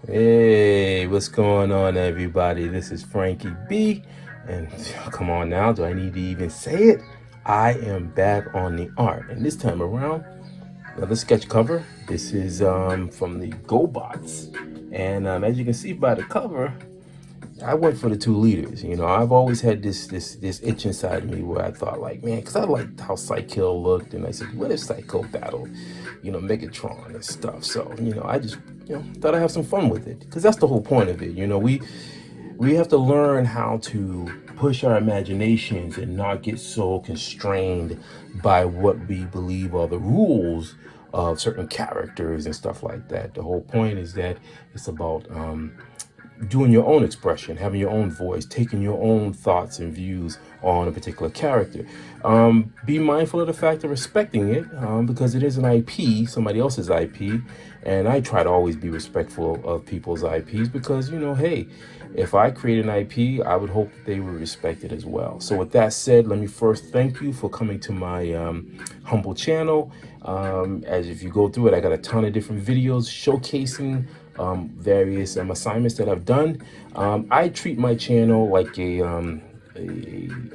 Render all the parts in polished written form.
Hey, what's going on, everybody? This is Frankie B. And come on now, do I need to even say it? I am back on the art. And this time around, another sketch cover. This is from the Gobots. And as you can see by the cover, I went for the 2 liters. You know, I've always had this itch inside me where I thought, like, man, because I liked how Cy-Kill looked, and I said, what if Cy-Kill battled, Megatron and stuff? So, I just, thought I'd have some fun with it, because that's the whole point of it. We have to learn how to push our imaginations and not get so constrained by what we believe are the rules of certain characters and stuff like that. The whole point is that it's about doing your own expression, having your own voice, taking your own thoughts and views on a particular character. Be mindful of the fact of respecting it, because it is an IP, somebody else's IP, and I try to always be respectful of people's IPs because, hey, if I create an IP, I would hope they would respect it as well. So with that said, let me first thank you for coming to my humble channel. As if you go through it, I got a ton of different videos showcasing various assignments that I've done. I treat my channel like a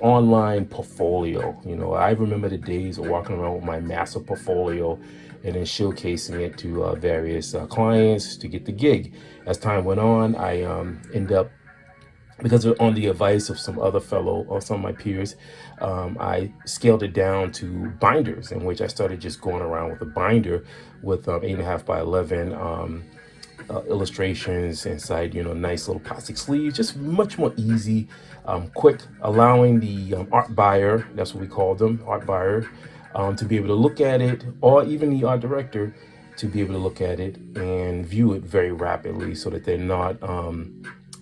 online portfolio. I remember the days of walking around with my massive portfolio and then showcasing it to various clients to get the gig. As time went on, I ended up, because on the advice of some other fellow or some of my peers, I scaled it down to binders, in which I started just going around with a binder with 8.5 by 11 illustrations inside, nice little plastic sleeves, just much more easy, quick, allowing the art buyer, that's what we call them, art buyer, to be able to look at it, or even the art director to be able to look at it and view it very rapidly so that they're not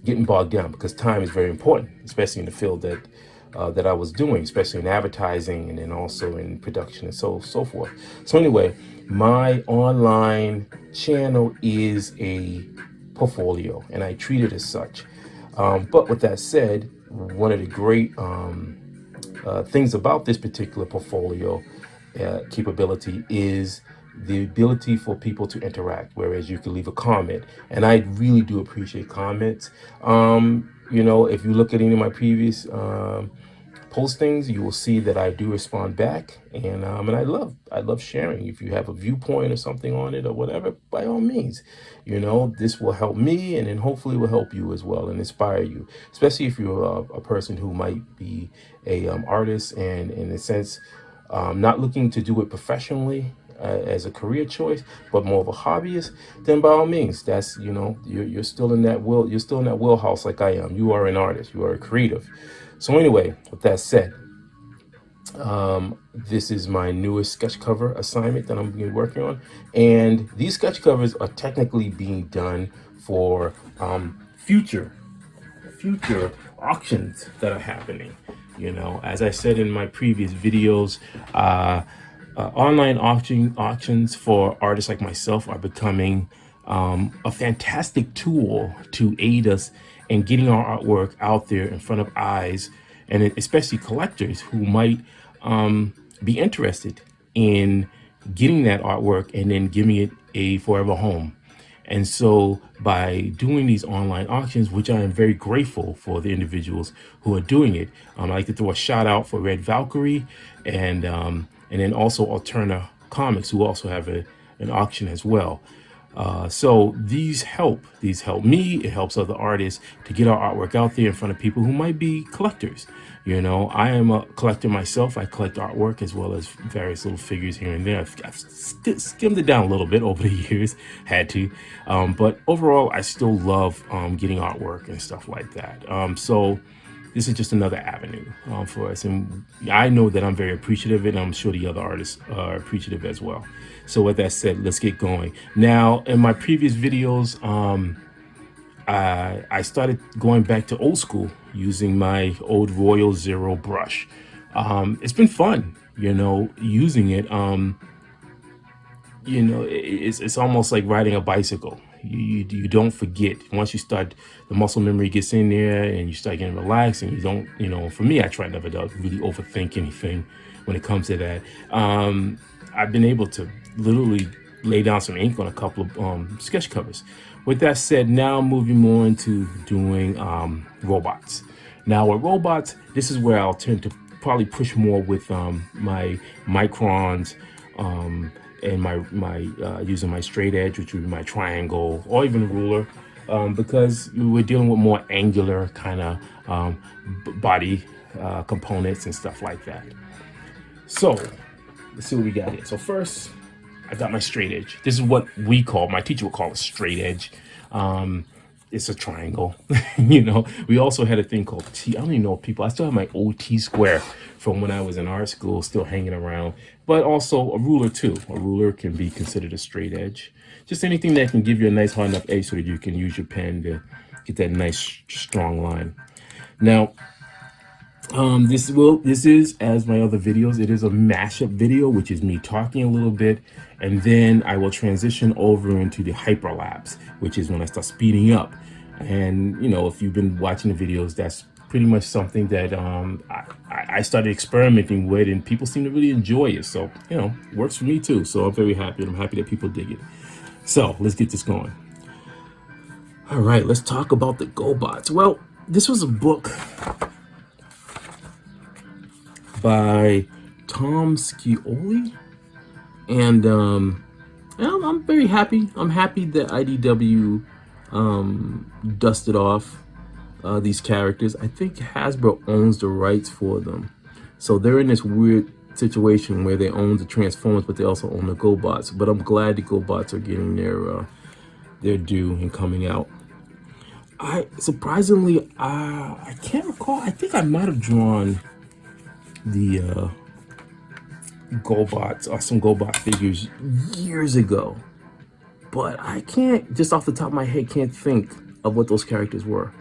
getting bogged down, because time is very important, especially in the field that I was doing, especially in advertising and then also in production and so forth. So anyway, my online channel is a portfolio and I treat it as such. But with that said, one of the great things about this particular portfolio capability is the ability for people to interact, whereas you can leave a comment, and I really do appreciate comments. If you look at any of my previous postings, you will see that I do respond back, and I love sharing. If you have a viewpoint or something on it or whatever, by all means, this will help me, and then hopefully will help you as well and inspire you, especially if you're a person who might be a artist and in a sense not looking to do it professionally as a career choice, but more of a hobbyist. Then by all means, that's you're still in that wheelhouse like I am. You are an artist, you are a creative. So anyway, with that said, this is my newest sketch cover assignment that I'm going to be working on, and these sketch covers are technically being done for future auctions that are happening. As I said in my previous videos, online auctions for artists like myself are becoming a fantastic tool to aid us in getting our artwork out there in front of eyes, and especially collectors who might be interested in getting that artwork and then giving it a forever home. And so by doing these online auctions, which I am very grateful for the individuals who are doing it, I like to throw a shout out for Red Valkyrie and then also Alterna Comics, who also have an auction as well. So these help me, it helps other artists to get our artwork out there in front of people who might be collectors. I am a collector myself. I collect artwork as well as various little figures here and there. I've skimmed it down a little bit over the years, had to, but overall I still love getting artwork and stuff like that. So this is just another avenue for us, and I know that I'm very appreciative of it, and I'm sure the other artists are appreciative as well. So with that said, let's get going. Now, in my previous videos, I started going back to old school using my old Royal Zero brush. It's been fun, using it. It's almost like riding a bicycle. You don't forget. Once you start, the muscle memory gets in there and you start getting relaxed, and you don't, for me, I try never to really overthink anything when it comes to that. I've been able to literally lay down some ink on a couple of sketch covers. With that said, now moving more into doing robots. Now with robots, this is where I'll tend to probably push more with my microns and my using my straight edge, which would be my triangle or even ruler, because we're dealing with more angular kind of body components and stuff like that. So let's see what we got here. So first, I got my straight edge. This is what my teacher would call a straight edge. It's a triangle. You know, we also had a thing called T. I don't even know people. I still have my old T square from when I was in art school still hanging around, but also a ruler too. A ruler can be considered a straight edge. Just anything that can give you a nice hard enough edge so that you can use your pen to get that nice strong line. Now, this is, as my other videos, it is a mashup video, which is me talking a little bit, and then I will transition over into the hyperlapse, which is when I start speeding up. And you know, if you've been watching the videos, that's pretty much something that I started experimenting with, and people seem to really enjoy it. So you know, it works for me too. So I'm very happy, and I'm happy that people dig it. So let's get this going. All right, let's talk about the Gobots. Well, this was a book by Tom Scioli, and I'm very happy. I'm happy that IDW dusted off these characters. I think Hasbro owns the rights for them, so they're in this weird situation where they own the Transformers, but they also own the Gobots. But I'm glad the Gobots are getting their due and coming out. I surprisingly, I can't recall. I think I might have drawn the Gobots or some Gobot figures years ago, but I can't, just off the top of my head, can't think of what those characters were.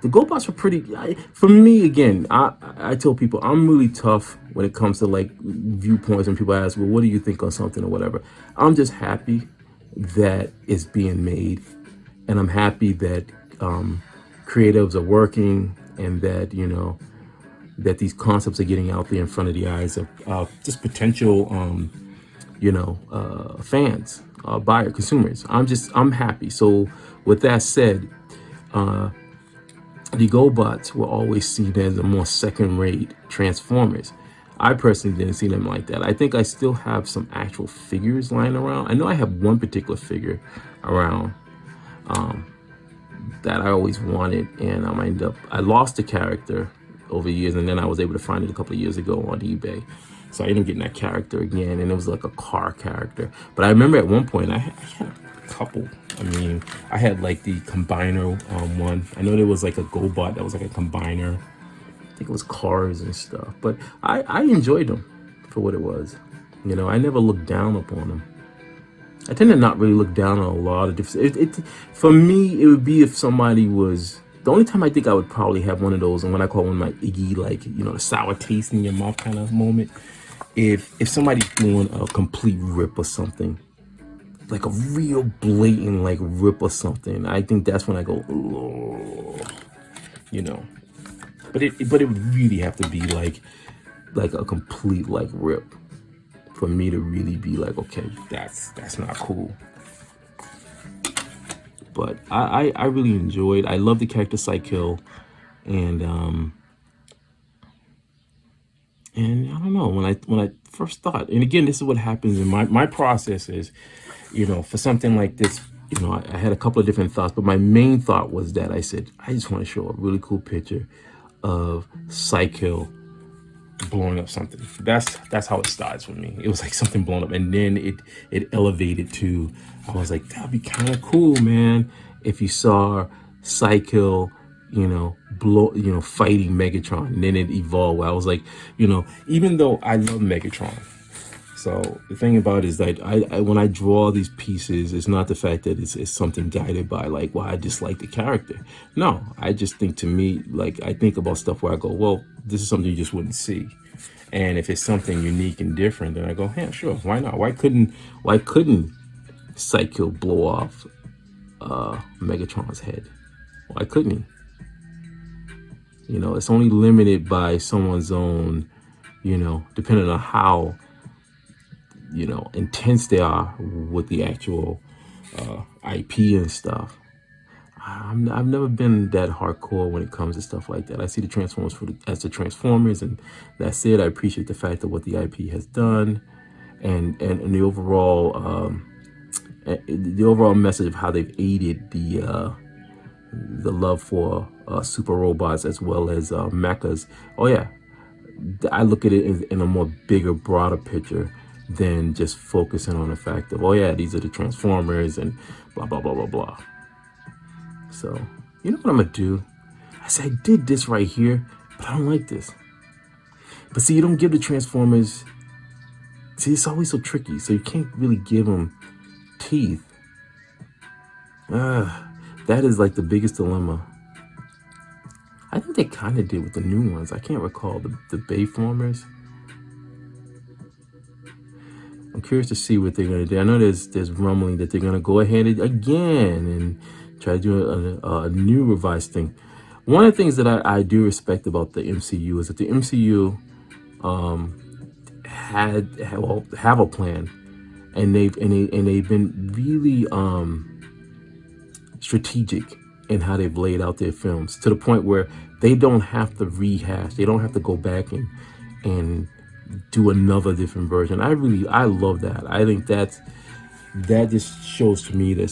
The Gobots were pretty, for me, again, I tell people I'm really tough when it comes to like viewpoints, and people ask, well, what do you think on something or whatever. I'm just happy that it's being made, and I'm happy that creatives are working, and that, you know, that these concepts are getting out there in front of the eyes of just potential, you know, fans, buyer, consumers. I'm happy. So with that said, the Gobots were always seen as a more second-rate Transformers. I personally didn't see them like that. I think I still have some actual figures lying around. I know I have one particular figure around that I always wanted, and I lost the character over years, and then I was able to find it a couple of years ago on eBay. So I ended up getting that character again, and it was like a car character. But I remember at one point I had a couple. I mean, I had like the combiner one. I know there was like a Gobot that was like a combiner. I think it was cars and stuff. But I enjoyed them for what it was. You know, I never looked down upon them. I tend to not really look down on a lot of different. For me, it would be if somebody was. The only time I think I would probably have one of those, and when I call one my Iggy, like, you know, the sour taste in your mouth kind of moment, if somebody's doing a complete rip or something, like a real blatant like rip or something, I think that's when I go, ugh, you know. But it would really have to be like a complete like rip for me to really be like, okay, that's not cool. But I really enjoyed. I love the character Cy-Kill, and I don't know, when I first thought, and again, this is what happens in my process is, you know, for something like this, you know, I had a couple of different thoughts, but my main thought was that I said, I just want to show a really cool picture of Cy-Kill blowing up something. That's how it starts for me. It was like something blown up, and then it elevated to, I was like, that'd be kind of cool, man, if you saw Cy-Kill, you know, fighting Megatron, and then it evolved. I was like, you know, even though I love Megatron, so the thing about it is that I when I draw these pieces, it's not the fact that it's something guided by like, well, I dislike the character. No, I just think, to me, like, I think about stuff where I go, well, this is something you just wouldn't see. And if it's something unique and different, then I go, yeah, sure, why not? Why couldn't Cy-Kill blow off Megatron's head? Why couldn't he? You know, it's only limited by someone's own, you know, depending on how you know, intense they are with the actual IP and stuff. I've never been that hardcore when it comes to stuff like that. I see the Transformers as the Transformers, and that's it. I appreciate the fact of what the IP has done, and the overall message of how they've aided the love for super robots as well as mechas. Oh yeah, I look at it in a more bigger, broader picture than just focusing on the fact of, oh yeah, these are the Transformers and blah blah blah blah blah. So you know what I'm gonna do? I said I did this right here, but I don't like this. But see, you don't give the Transformers. See, it's always so tricky. So you can't really give them teeth. That is like the biggest dilemma. I think they kind of did with the new ones. I can't recall the Bayformers. I'm curious to see what they're gonna do. I know there's rumbling that they're gonna go ahead again and try to do a new revised thing. One of the things that I do respect about the MCU is that the MCU have a plan, and they've been really strategic in how they've laid out their films, to the point where they don't have to rehash. They don't have to go back and do another different version. I love that. I think that just shows to me that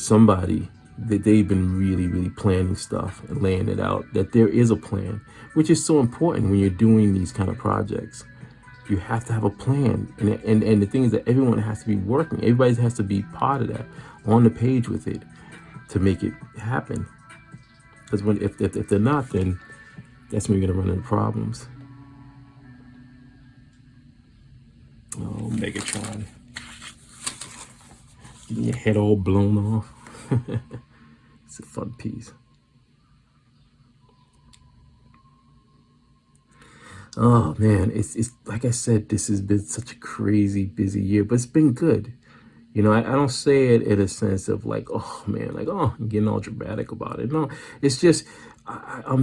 they've been really planning stuff and laying it out, that there is a plan, which is so important when you're doing these kind of projects. You have to have a plan, and the thing is that everyone has to be working. Everybody has to be part of that, on the page with it, to make it happen. Because if they're not, then that's when you're gonna run into problems. Oh, Megatron, getting your head all blown off. It's a fun piece. Oh man, it's like I said, this has been such a crazy busy year, but it's been good. You know, I don't say it in a sense of like, oh man, like, oh, I'm getting all dramatic about it. No, it's just I am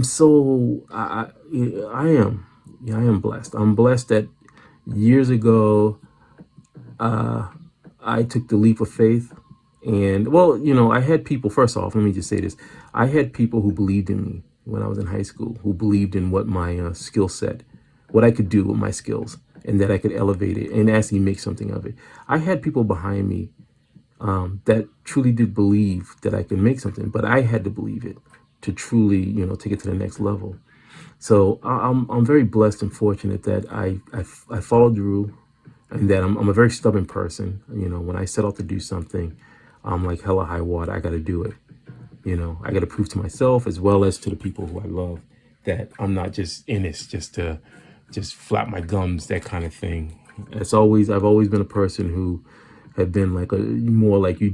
blessed. I'm blessed that years ago I took the leap of faith. And well, you know, I had people, first off, let me just say this. I had people who believed in me when I was in high school, who believed in what my skill set, what I could do with my skills, and that I could elevate it and actually make something of it. I had people behind me that truly did believe that I could make something, but I had to believe it to truly, you know, take it to the next level. So I'm very blessed and fortunate that I followed through, and that I'm a very stubborn person. You know, when I set out to do something, I'm like hella high water. I got to do it. You know, I got to prove to myself as well as to the people who I love that I'm not just in this just to flap my gums, that kind of thing. I've always been a person who had been like more like you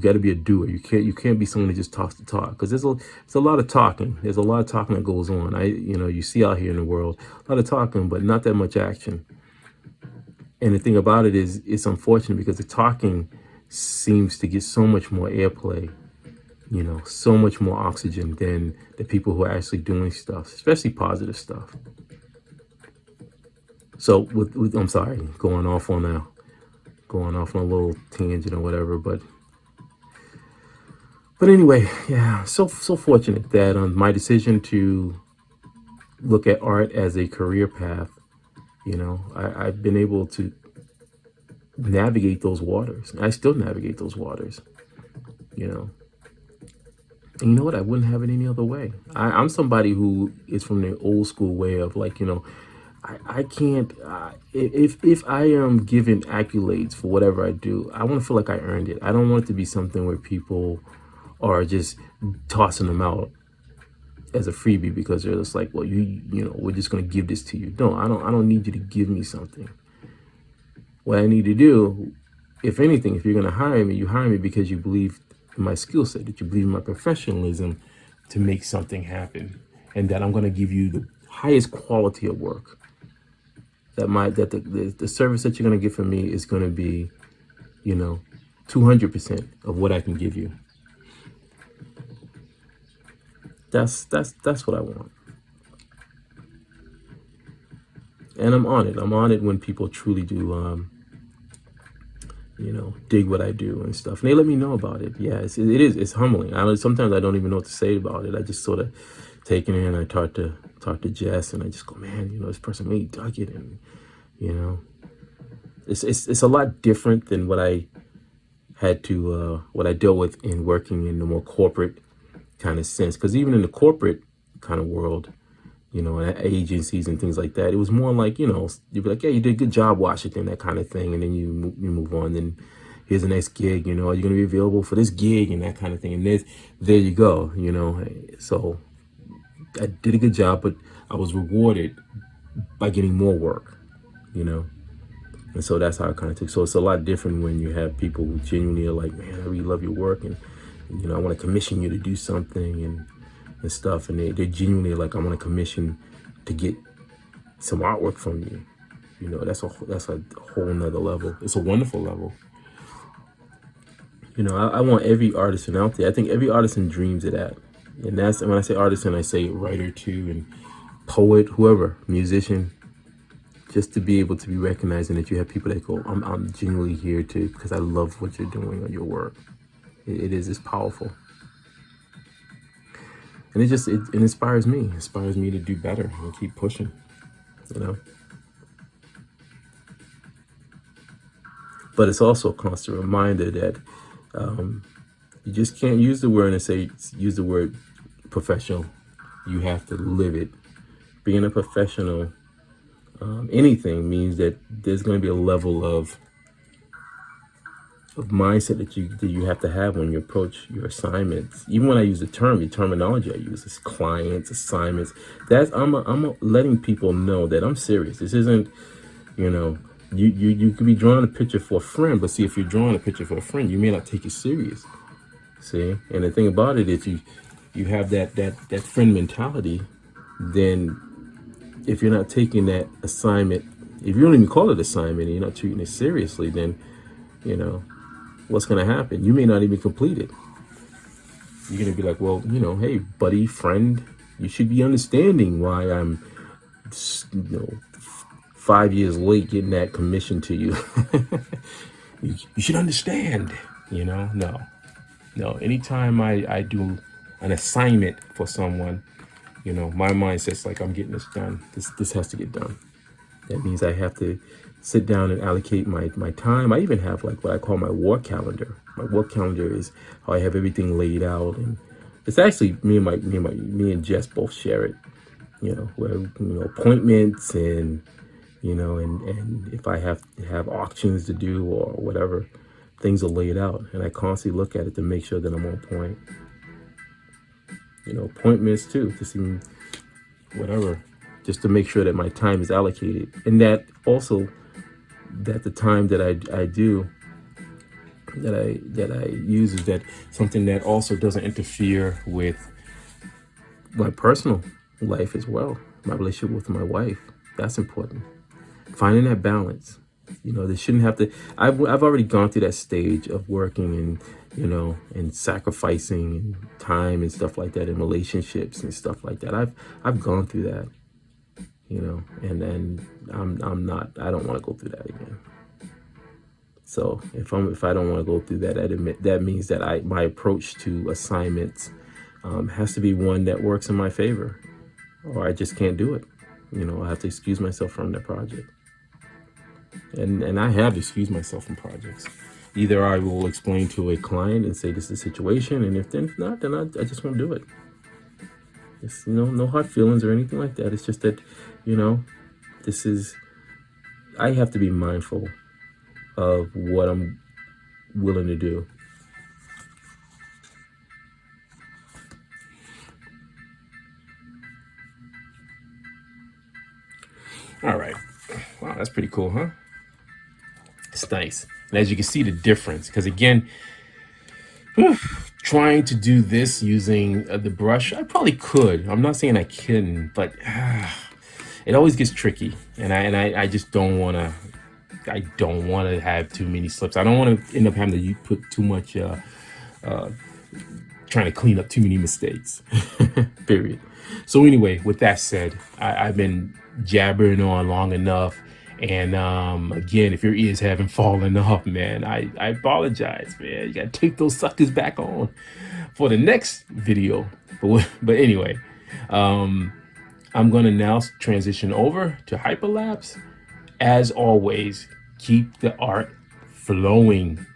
got to be a doer. You can't be someone that just talks the talk, because there's a lot of talking. There's a lot of talking that goes on. You see out here in the world, a lot of talking, but not that much action. And the thing about it is, it's unfortunate because the talking seems to get so much more airplay, you know, so much more oxygen than the people who are actually doing stuff, especially positive stuff. So I'm sorry, going off on a little tangent or whatever, but anyway, yeah, so fortunate that my decision to look at art as a career path, you know, I've been able to navigate those waters. I still navigate those waters, you know. And you know what? I wouldn't have it any other way. I'm somebody who is from the old school way of like, you know, I can't, if I am given accolades for whatever I do, I want to feel like I earned it. I don't want it to be something where people are just tossing them out as a freebie because they're just like, well, you know, we're just going to give this to you. No, I don't need you to give me something. What I need to do, if anything, if you're going to hire me, you hire me because you believe in my skill set, that you believe in my professionalism to make something happen, and that I'm going to give you the highest quality of work. That the service that you're going to get from me is going to be, you know, 200% of what I can give you. That's what I want. And I'm on it. I'm on it when people truly do you know, dig what I do and stuff. And they let me know about it. Yeah, it's humbling. Sometimes I don't even know what to say about it. I just sort of take it in. I talk to Jess, and I just go, man, you know, this person really dug it, and you know, it's a lot different than what I had to what I dealt with in working in the more corporate kind of sense. Because even in the corporate kind of world, you know, at agencies and things like that, it was more like, you know, you'd be like, yeah, you did a good job, Washington, that kind of thing, and then you move on. Then here's the next gig, you know, are you going to be available for this gig and that kind of thing, and there you go, you know. So I did a good job, but I was rewarded by getting more work, you know. And so that's how I kind of took. So it's a lot different when you have people who genuinely are like, man, I really love your work, and you know, I want to commission you to do something and stuff. And they're genuinely like, I want to commission to get some artwork from you. You know, that's a whole nother level. It's a wonderful level. You know, I want every artisan out there. I think every artisan dreams of that. And that's, when I say artisan, I say writer too, and poet, whoever, musician, just to be able to be recognized, and that you have people that go, I'm genuinely here to, because I love what you're doing or your work. It's powerful. And it inspires me. It inspires me to do better and keep pushing, you know. But it's also a constant reminder that you just can't use the word and say, use the word professional. You have to live it. Being a professional, anything, means that there's going to be a level of mindset that you have to have when you approach your assignments. Even when I use the terminology I use is clients, assignments. That's I'm letting people know that I'm serious. This isn't, you know, you could be drawing a picture for a friend, but see, if you're drawing a picture for a friend, you may not take it serious. See, and the thing about it, if you have that friend mentality, then if you're not taking that assignment, if you don't even call it assignment, and you're not treating it seriously, then, you know, what's going to happen? You may not even complete it. You're going to be like, well, you know, hey, buddy, friend, you should be understanding why I'm, you know, 5 years late getting that commission to you. You should understand, you know. No. Anytime I do an assignment for someone, you know, my mindset's like, I'm getting this done. This has to get done. That means I have to sit down and allocate my time. I even have like what I call my work calendar. My work calendar is how I have everything laid out, and it's actually me and Jess both share it. You know, where, you know, appointments and, you know, and if I have auctions to do or whatever, things are laid out, and I constantly look at it to make sure that I'm on point. You know, appointments too, to see whatever, just to make sure that my time is allocated, and that also that the time that I use is that something that also doesn't interfere with my personal life as well. My relationship with my wife, that's important. Finding that balance. You know, they shouldn't have to. I've already gone through that stage of working and, you know, and sacrificing time and stuff like that in relationships and stuff like that. I've gone through that, you know, and I'm not. I don't want to go through that again. So if I don't want to go through that, that means that my approach to assignments has to be one that works in my favor, or I just can't do it. You know, I have to excuse myself from the project. And I have excused myself from projects. Either I will explain to a client and say this is the situation, and if not, then I just won't do it. It's, you know, no hard feelings or anything like that. It's just that, you know, I have to be mindful of what I'm willing to do. All right. Wow, that's pretty cool, huh? It's nice. And as you can see the difference, because again, trying to do this using the brush, I probably could. I'm not saying I couldn't, but it always gets tricky. And I just don't want to. I don't want to have too many slips. I don't want to end up having to put too much, trying to clean up too many mistakes. Period. So anyway, with that said, I've been jabbering on long enough, And again, if your ears haven't fallen off, man, I apologize, man. You gotta take those suckers back on for the next video. But anyway, I'm gonna now transition over to hyperlapse. As always, keep the art flowing.